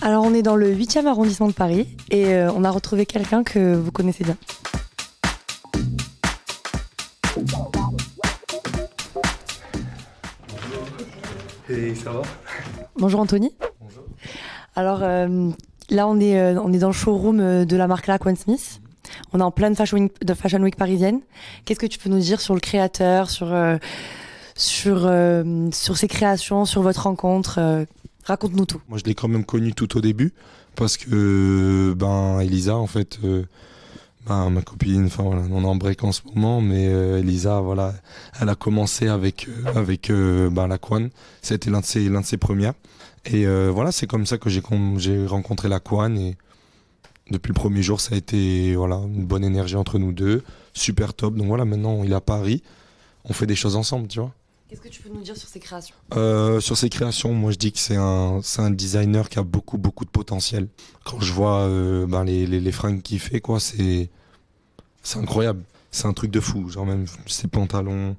Alors on est dans le 8e arrondissement de Paris et on a retrouvé quelqu'un que vous connaissez bien. Et ça va? Bonjour Anthony. Bonjour. Alors là on est dans le showroom de la marque Laquan Smith. On est en pleine Fashion Week parisienne. Qu'est-ce que tu peux nous dire sur le créateur, sur ses créations, sur votre rencontre raconte-nous tout. Moi je l'ai quand même connu tout au début parce que Elisa en fait ma copine, enfin voilà, on est en break en ce moment, mais Elisa voilà, elle a commencé avec Laquan. C'était l'un de ses premières et voilà, c'est comme ça que j'ai rencontré Laquan et depuis le premier jour ça a été voilà une bonne énergie entre nous deux, super top. Donc voilà, maintenant il est à Paris, on fait des choses ensemble, tu vois. Qu'est-ce que tu peux nous dire sur ses créations? Sur ses créations, moi je dis que c'est un designer qui a beaucoup de potentiel. Quand je vois les fringues qu'il fait, quoi, c'est incroyable. C'est un truc de fou. Genre même ses pantalons,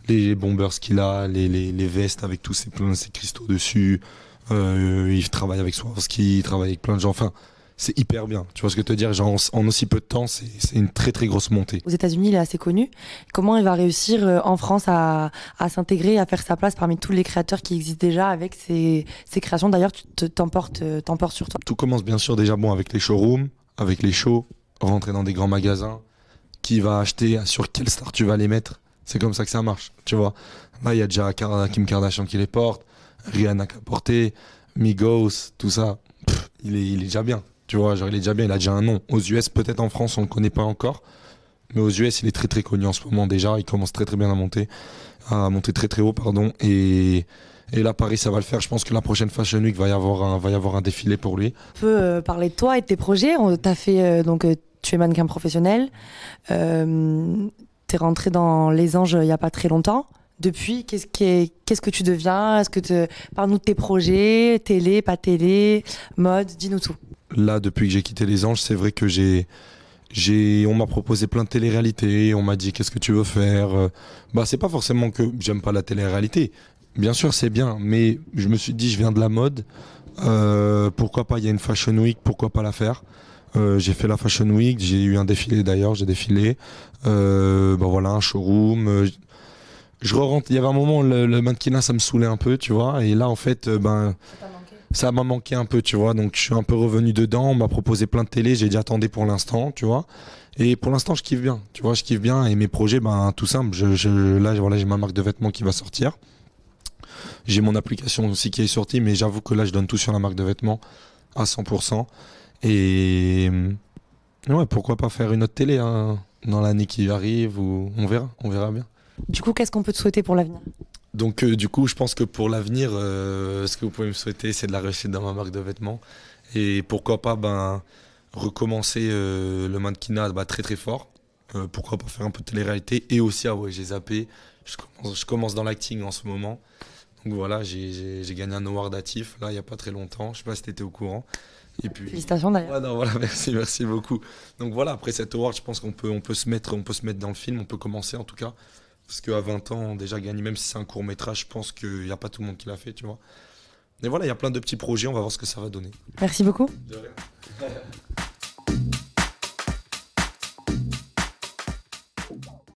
les bombers qu'il a, les vestes avec tous ces cristaux dessus. Il travaille avec Swarovski, il travaille avec plein de gens. Enfin, c'est hyper bien. Tu vois ce que je veux te dire? Genre, en aussi peu de temps, c'est une très grosse montée. Aux États-Unis, il est assez connu. Comment il va réussir en France à s'intégrer, à faire sa place parmi tous les créateurs qui existent déjà avec ses créations? D'ailleurs, tu t'emportes sur toi. Tout commence bien sûr déjà avec les showrooms, avec les shows, rentrer dans des grands magasins. Qui va acheter, sur quelle star tu vas les mettre? C'est comme ça que ça marche, tu vois. Là, il y a déjà Kim Kardashian qui les porte, Rihanna qui a porté, Migos, tout ça. Il est déjà bien. Tu vois, genre il est déjà bien, il a déjà un nom. Aux US, peut-être en France, on ne le connaît pas encore. Mais aux US, il est très connu en ce moment déjà. Il commence très bien à monter très haut, pardon. Et là, Paris, ça va le faire. Je pense que la prochaine Fashion Week, va y avoir un défilé pour lui. On peut parler de toi et de tes projets. T'as fait, tu es mannequin professionnel. T'es rentré dans Les Anges il n'y a pas très longtemps. Depuis, qu'est-ce que tu deviens? Parle-nous de tes projets, télé, pas télé, mode, dis-nous tout. Là, depuis que j'ai quitté Les Anges, c'est vrai que on m'a proposé plein de télé-réalités, on m'a dit qu'est-ce que tu veux faire. C'est pas forcément que j'aime pas la télé-réalité. Bien sûr, c'est bien, mais je me suis dit, je viens de la mode. Pourquoi pas, il y a une Fashion Week, pourquoi pas la faire? J'ai fait la Fashion Week, j'ai eu un défilé d'ailleurs, j'ai défilé. Voilà, un showroom. Je rentre. Il y avait un moment, le mannequinat, ça me saoulait un peu, tu vois. Et là, en fait, ça m'a manqué un peu, tu vois. Donc, je suis un peu revenu dedans. On m'a proposé plein de télé. J'ai dit attendez pour l'instant, tu vois. Et pour l'instant, je kiffe bien, tu vois. Je kiffe bien. Et mes projets, tout simple. Là, voilà, j'ai ma marque de vêtements qui va sortir. J'ai mon application aussi qui est sortie, mais j'avoue que là, je donne tout sur la marque de vêtements à 100%. Et ouais, pourquoi pas faire une autre télé hein, dans l'année qui arrive ou on verra bien. Du coup, qu'est-ce qu'on peut te souhaiter pour l'avenir? Donc du coup, je pense que pour l'avenir, ce que vous pouvez me souhaiter, c'est de la réussite dans ma marque de vêtements. Et pourquoi pas recommencer le mannequinat très fort. Pourquoi pas faire un peu de télé-réalité. Et aussi, j'ai zappé, je commence dans l'acting en ce moment. Donc voilà, j'ai gagné un award datif, là, il n'y a pas très longtemps. Je sais pas si tu étais au courant. Et puis, félicitations d'ailleurs. Ouais, non, voilà, merci beaucoup. Donc voilà, après cet award, je pense qu'on peut se mettre dans le film, on peut commencer en tout cas. Parce qu'à 20 ans, déjà gagner, même si c'est un court métrage, je pense qu'il n'y a pas tout le monde qui l'a fait, tu vois. Mais voilà, il y a plein de petits projets, on va voir ce que ça va donner. Merci beaucoup. De rien.